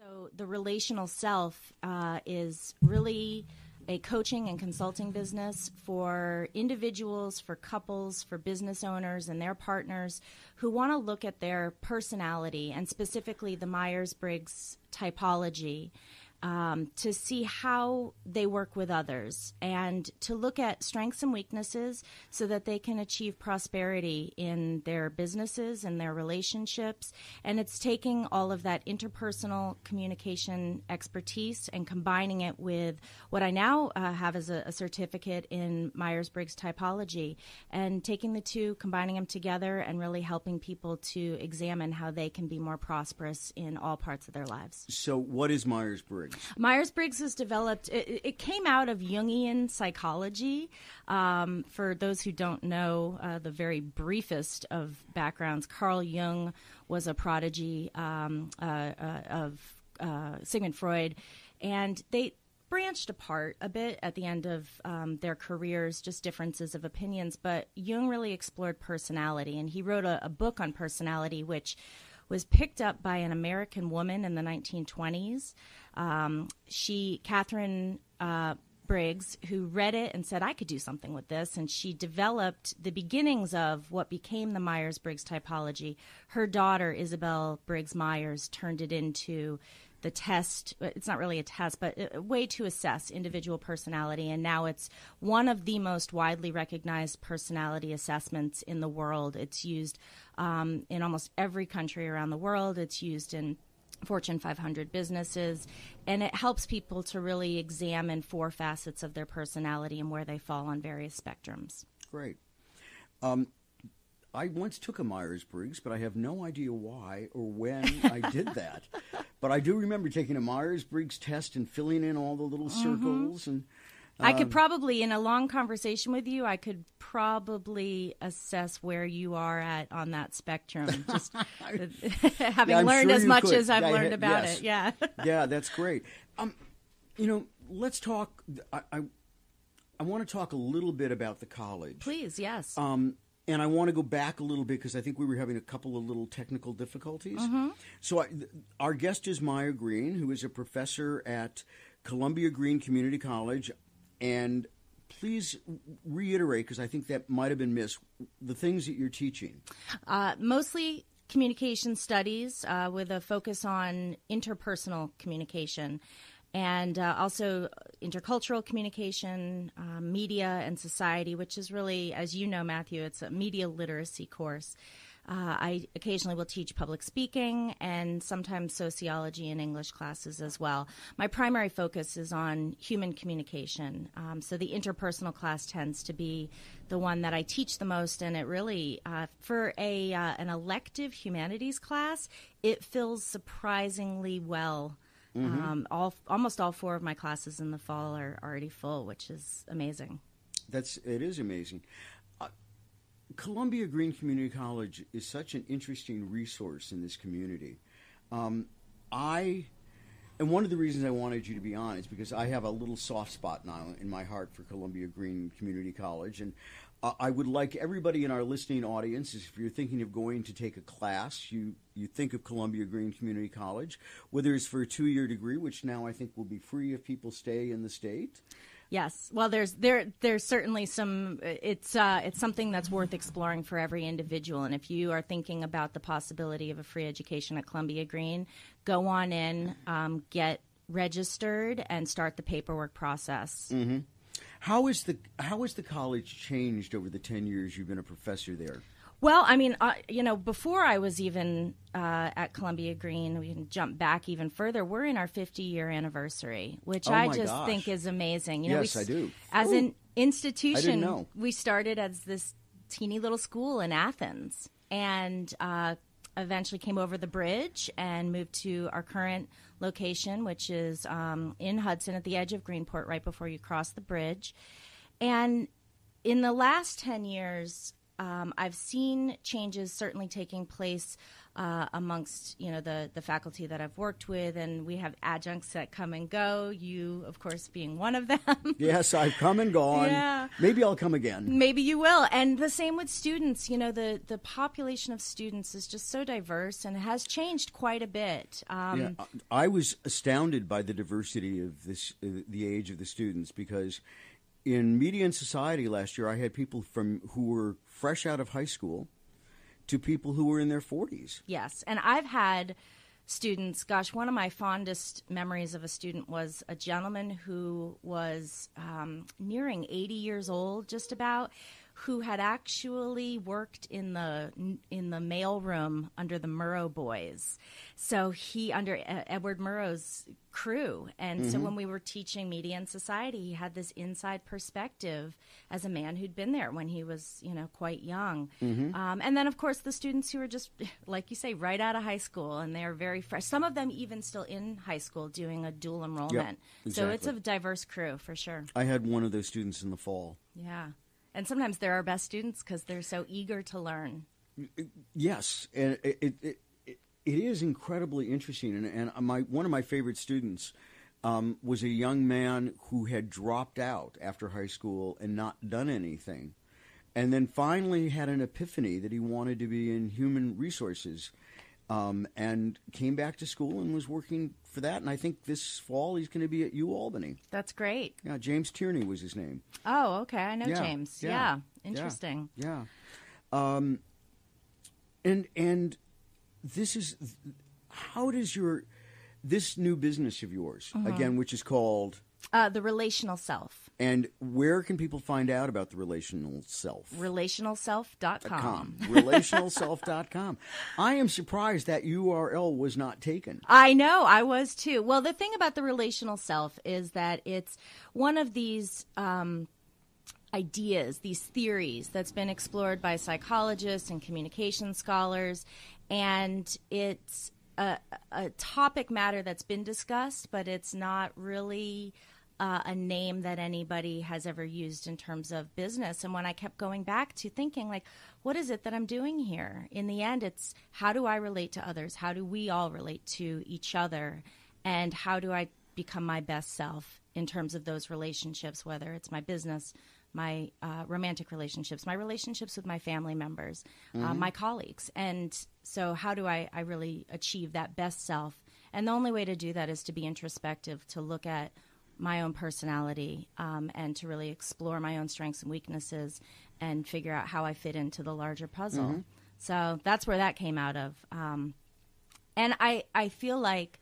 So the Relational Self is really a coaching and consulting business for individuals, for couples, for business owners and their partners who want to look at their personality and specifically the Myers-Briggs typology to see how they work with others and to look at strengths and weaknesses so that they can achieve prosperity in their businesses and their relationships. And it's taking all of that interpersonal communication expertise and combining it with what I now have as a certificate in Myers-Briggs typology and taking the two, combining them together and really helping people to examine how they can be more prosperous in all parts of their lives. So what is Myers-Briggs? Myers-Briggs has developed, it came out of Jungian psychology. For those who don't know the very briefest of backgrounds, Carl Jung was a prodigy of Sigmund Freud, and they branched apart a bit at the end of their careers, just differences of opinions, but Jung really explored personality, and he wrote a book on personality, which was picked up by an American woman in the 1920s. Catherine Briggs, who read it and said, I could do something with this, and she developed the beginnings of what became the Myers-Briggs typology. Her daughter, Isabel Briggs Myers, turned it into the test. It's not really a test, but a way to assess individual personality. And now it's one of the most widely recognized personality assessments in the world. It's used in almost every country around the world. It's used in Fortune 500 businesses, and it helps people to really examine 4 facets of their personality and where they fall on various spectrums. Great. I once took a Myers-Briggs, but I have no idea why or when I did that. But I do remember taking a Myers-Briggs test and filling in all the little circles. And I could probably, in a long conversation with you, I could probably assess where you are at on that spectrum, just having learned as much as I've learned about it. Yeah. Yeah, that's great. Let's talk. I want to talk a little bit about the college. Please, yes. And I want to go back a little bit because I think we were having a couple of little technical difficulties. So our guest is Maya Greene, who is a professor at Columbia Greene Community College. And please reiterate, because I think that might have been missed, the things that you're teaching. Mostly communication studies with a focus on interpersonal communication. And also intercultural communication, media and society, which is really, as you know, Matthew, it's a media literacy course. I occasionally will teach public speaking and sometimes sociology and English classes as well. My primary focus is on human communication. So the interpersonal class tends to be the one that I teach the most, and it really, for an elective humanities class, it fills surprisingly well. Almost all 4 of my classes in the fall are already full, which is amazing. It is amazing. Columbia Greene Community College is such an interesting resource in this community. And one of the reasons I wanted you to be on is because I have a little soft spot now in my heart for Columbia Greene Community College, and I would like everybody in our listening audience, if you're thinking of going to take a class, you think of Columbia Greene Community College, whether it's for a 2-year degree, which now I think will be free if people stay in the state. Yes. Well, there's certainly some. It's something that's worth exploring for every individual. And if you are thinking about the possibility of a free education at Columbia Greene, go on in, get registered, and start the paperwork process. How has the college changed over the 10 years you've been a professor there? Well, I mean, before I was even at Columbia Greene, we can jump back even further. We're in our 50-year anniversary, which I just think is amazing. Yes, I do. As an institution, I didn't know. We started as this teeny little school in Athens and eventually came over the bridge and moved to our current location, which is in Hudson at the edge of Greenport, right before you cross the bridge. And in the last 10 years, I've seen changes certainly taking place amongst, the faculty that I've worked with, and we have adjuncts that come and go, you, of course, being one of them. Yes, I've come and gone. Yeah. Maybe I'll come again. Maybe you will. And the same with students. The population of students is just so diverse, and it has changed quite a bit. I was astounded by the diversity of the age of the students, because in Media and Society last year, I had people who were fresh out of high school to people who were in their 40s. Yes, and I've had students, gosh, one of my fondest memories of a student was a gentleman who was nearing 80 years old, just about, who had actually worked in the mailroom under the Murrow boys. So he, under Edward Murrow's crew. And so when we were teaching Media and Society, he had this inside perspective as a man who'd been there when he was, quite young. And then, of course, the students who were just, like you say, right out of high school, and they're very fresh. Some of them even still in high school doing a dual enrollment. Yep, exactly. So it's a diverse crew, for sure. I had one of those students in the fall. Yeah. And sometimes they're our best students because they're so eager to learn. Yes, and it is incredibly interesting. And one of my favorite students was a young man who had dropped out after high school and not done anything, and then finally had an epiphany that he wanted to be in human resources, and came back to school and was working for that. And I think this fall he's going to be at UAlbany. That's great. Yeah, James Tierney was his name. Oh, okay. I know James. Yeah. Interesting. Yeah. And this is, how does this new business of yours, again, which is called? The Relational Self. And where can people find out about the Relational Self? Relationalself.com. Relationalself.com. I am surprised that URL was not taken. I know. I was too. Well, the thing about the Relational Self is that it's one of these ideas, these theories that's been explored by psychologists and communication scholars. And it's a topic matter that's been discussed, but it's not really a name that anybody has ever used in terms of business. And when I kept going back to thinking, like, what is it that I'm doing here? In the end, it's how do I relate to others? How do we all relate to each other? And how do I become my best self in terms of those relationships, whether it's my business, my romantic relationships, my relationships with my family members, my colleagues. And so how do I really achieve that best self? And the only way to do that is to be introspective, to look at my own personality, and to really explore my own strengths and weaknesses and figure out how I fit into the larger puzzle. So that's where that came out of. And I feel like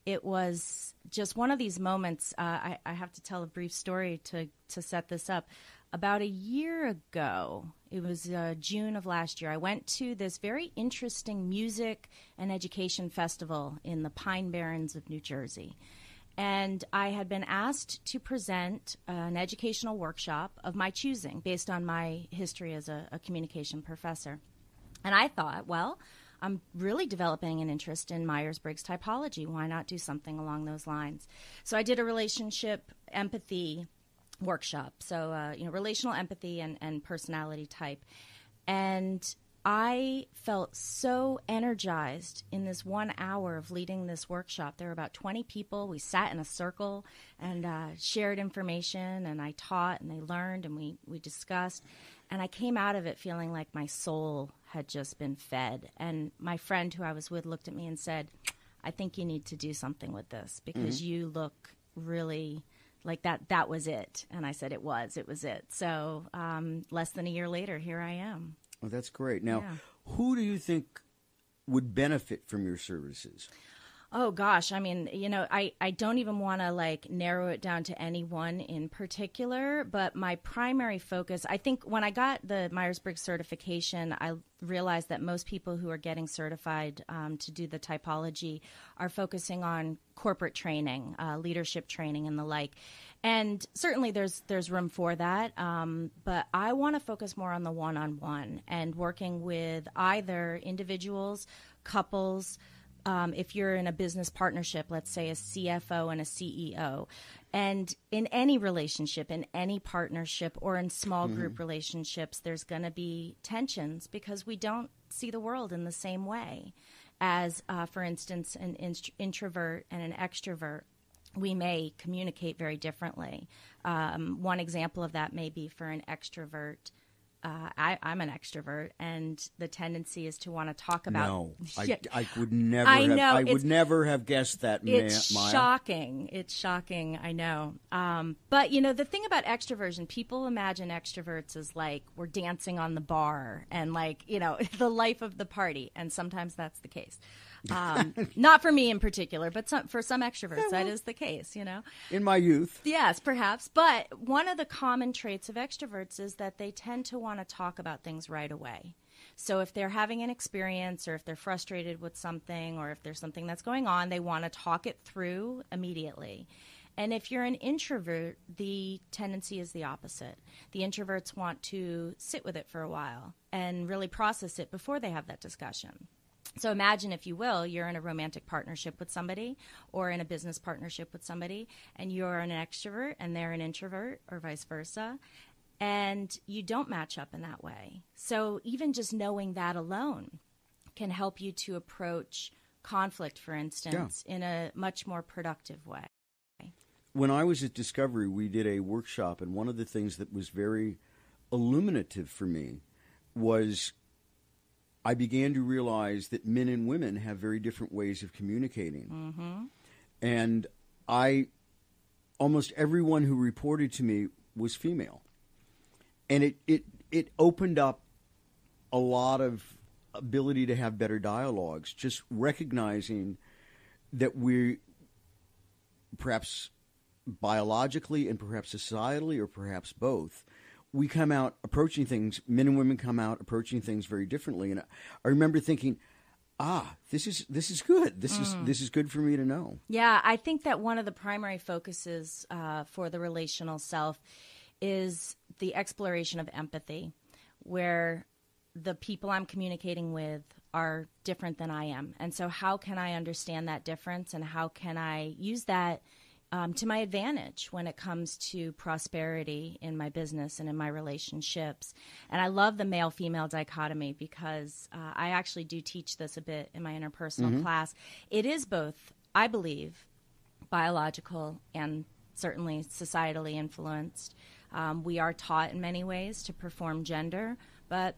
it was just one of these moments. I have to tell a brief story to set this up. About a year ago, it was June of last year, I went to this very interesting music and education festival in the Pine Barrens of New Jersey. And I had been asked to present an educational workshop of my choosing based on my history as a communication professor. And I thought, well, I'm really developing an interest in Myers-Briggs typology. Why not do something along those lines? So I did a relationship empathy workshop. So, relational empathy and personality type. And I felt so energized in this 1 hour of leading this workshop. There were about 20 people. We sat in a circle and shared information, and I taught, and they learned, and we discussed. And I came out of it feeling like my soul had just been fed. And my friend who I was with looked at me and said, I think you need to do something with this because you look really like that was it. And I said, it was it. So less than a year later, here I am. Well, that's great. Now, who do you think would benefit from your services? Oh, gosh. I mean, I don't even want to narrow it down to anyone in particular, but my primary focus, I think when I got the Myers-Briggs certification, I realized that most people who are getting certified to do the typology are focusing on corporate training, leadership training and the like. And certainly there's room for that, but I want to focus more on the one-on-one and working with either individuals, couples, if you're in a business partnership, let's say a CFO and a CEO, and in any relationship, in any partnership or in small group relationships, there's going to be tensions because we don't see the world in the same way as, for instance, an introvert and an extrovert. We may communicate very differently. One example of that may be for an extrovert. I'm an extrovert, and the tendency is to want to talk about. No, I would never. I would never have guessed that. It's Maya. shocking. It's shocking. I know. But the thing about extroversion, people imagine extroverts as like we're dancing on the bar and like the life of the party, and sometimes that's the case. Not for me in particular, but for some extroverts, that is the case, In my youth. Yes, perhaps. But one of the common traits of extroverts is that they tend to want to talk about things right away. So if they're having an experience or if they're frustrated with something or if there's something that's going on, they want to talk it through immediately. And if you're an introvert, the tendency is the opposite. The introverts want to sit with it for a while and really process it before they have that discussion. So imagine, if you will, you're in a romantic partnership with somebody or in a business partnership with somebody, and you're an extrovert and they're an introvert or vice versa, and you don't match up in that way. So even just knowing that alone can help you to approach conflict, for instance, in a much more productive way. When I was at Discovery, we did a workshop, and one of the things that was very illuminative for me was I began to realize that men and women have very different ways of communicating. Mm-hmm. And almost everyone who reported to me was female. And it opened up a lot of ability to have better dialogues, just recognizing that we perhaps biologically and perhaps societally or perhaps both, we come out approaching things, men and women come out approaching things very differently. And I remember thinking, this is good. This is good for me to know. Yeah, I think that one of the primary focuses for the relational self is the exploration of empathy, where the people I'm communicating with are different than I am. And so how can I understand that difference, and how can I use that to my advantage when it comes to prosperity in my business and in my relationships? And I love the male-female dichotomy because I actually do teach this a bit in my interpersonal class. It is both, I believe, biological and certainly societally influenced. We are taught in many ways to perform gender, but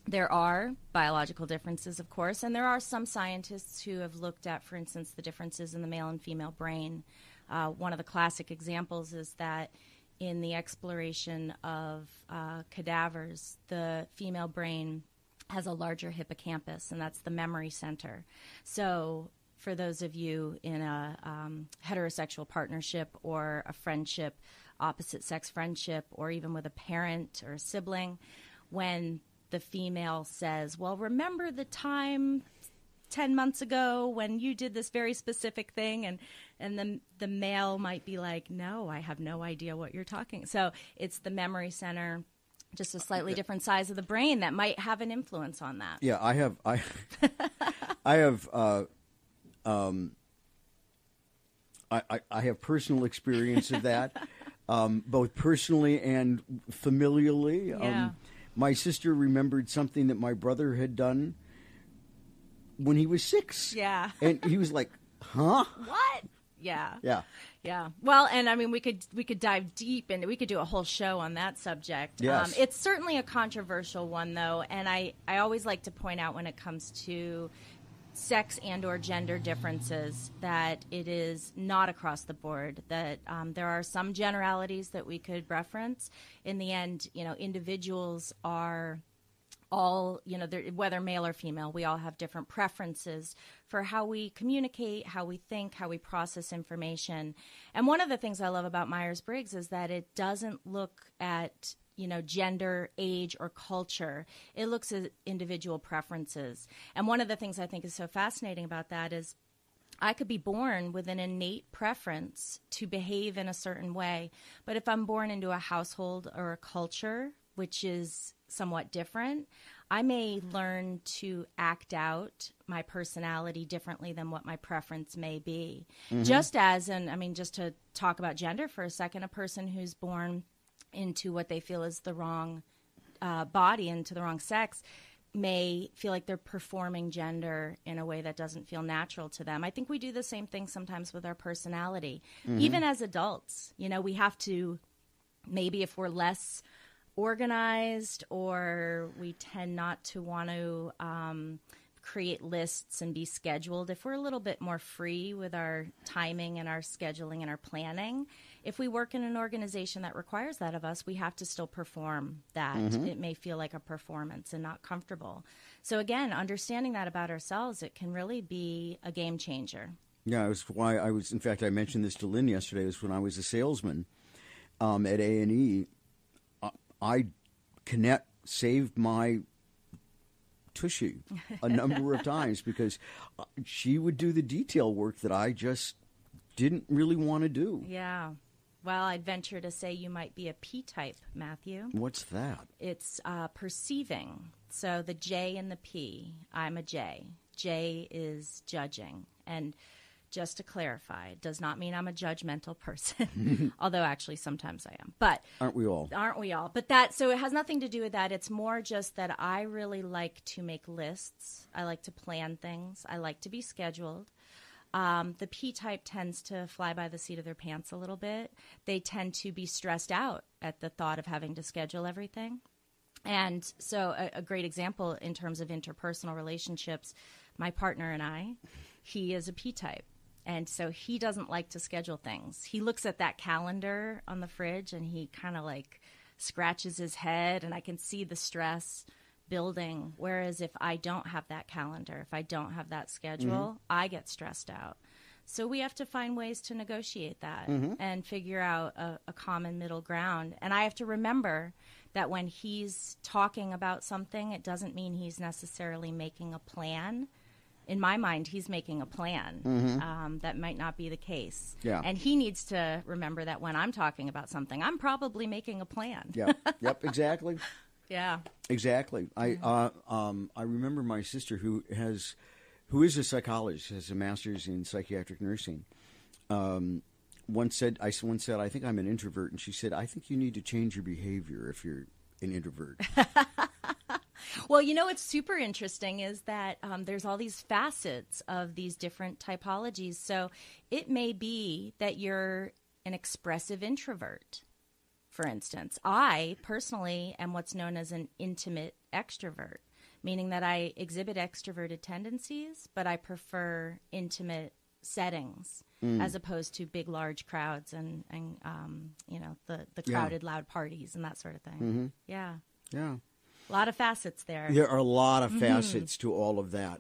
there are biological differences, of course, and there are some scientists who have looked at, for instance, the differences in the male and female brain. One of the classic examples is that in the exploration of cadavers, the female brain has a larger hippocampus, and that's the memory center. So for those of you in a heterosexual partnership or a friendship, opposite-sex friendship, or even with a parent or a sibling, when the female says, well, remember the time 10 months ago when you did this very specific thing, and the male might be like, no, I have no idea what you're talking. So it's the memory center, just a slightly different size of the brain, that might have an influence on that. Yeah, I have personal experience of that, both personally and familially. Yeah. My sister remembered something that my brother had done when he was 6. Yeah. And he was like, huh? What? Yeah. Yeah. Yeah. Well, and I mean, we could dive deep into, we could do a whole show on that subject. Yes. It's certainly a controversial one, though, and I always like to point out when it comes to sex and or gender differences that it is not across the board, that there are some generalities that we could reference. In the end, individuals are all, whether male or female, we all have different preferences for how we communicate, how we think, how we process information. And one of the things I love about Myers-Briggs is that it doesn't look at gender, age, or culture. It looks at individual preferences. And one of the things I think is so fascinating about that is I could be born with an innate preference to behave in a certain way. But if I'm born into a household or a culture which is somewhat different, I may learn to act out my personality differently than what my preference may be. Mm-hmm. Just as, just to talk about gender for a second, a person who's born into what they feel is the wrong body, into the wrong sex, may feel like they're performing gender in a way that doesn't feel natural to them. I think we do the same thing sometimes with our personality. Even as adults, we have to, maybe if we're less organized or we tend not to want to create lists and be scheduled, if we're a little bit more free with our timing and our scheduling and our planning, if we work in an organization that requires that of us, we have to still perform that. It may feel like a performance and not comfortable. So again, understanding that about ourselves, it can really be a game changer. Yeah, it was why in fact, I mentioned this to Lynn yesterday, it was when I was a salesman at A&E. I saved my tushy a number of times because she would do the detail work that I just didn't really want to do. Yeah. Well, I'd venture to say you might be a P-type, Matthew. What's that? It's perceiving. So the J and the P. I'm a J. J is judging. And just to clarify, it does not mean I'm a judgmental person, although actually sometimes I am. But aren't we all? Aren't we all? But so it has nothing to do with that. It's more just that I really like to make lists. I like to plan things. I like to be scheduled. The P-type tends to fly by the seat of their pants a little bit. They tend to be stressed out at the thought of having to schedule everything. And so a great example in terms of interpersonal relationships, my partner and I, he is a P-type. And so he doesn't like to schedule things. He looks at that calendar on the fridge and he kind of like scratches his head, and I can see the stress building. Whereas if I don't have that calendar, if I don't have that schedule, I get stressed out. So we have to find ways to negotiate that and figure out a common middle ground. And I have to remember that when he's talking about something, it doesn't mean he's necessarily making a plan. In my mind, he's making a plan. That might not be the case. Yeah. And he needs to remember that when I'm talking about something, I'm probably making a plan. Yep, exactly. Yeah. Exactly. I remember my sister who is a psychologist, has a master's in psychiatric nursing. Once said, I think I'm an introvert, and she said, I think you need to change your behavior if you're an introvert. Well, what's super interesting is that there's all these facets of these different typologies. So it may be that you're an expressive introvert, for instance. I personally am what's known as an intimate extrovert, meaning that I exhibit extroverted tendencies, but I prefer intimate settings as opposed to big, large crowds and the crowded, loud parties and that sort of thing. Yeah. A lot of facets there. There are a lot of facets to all of that.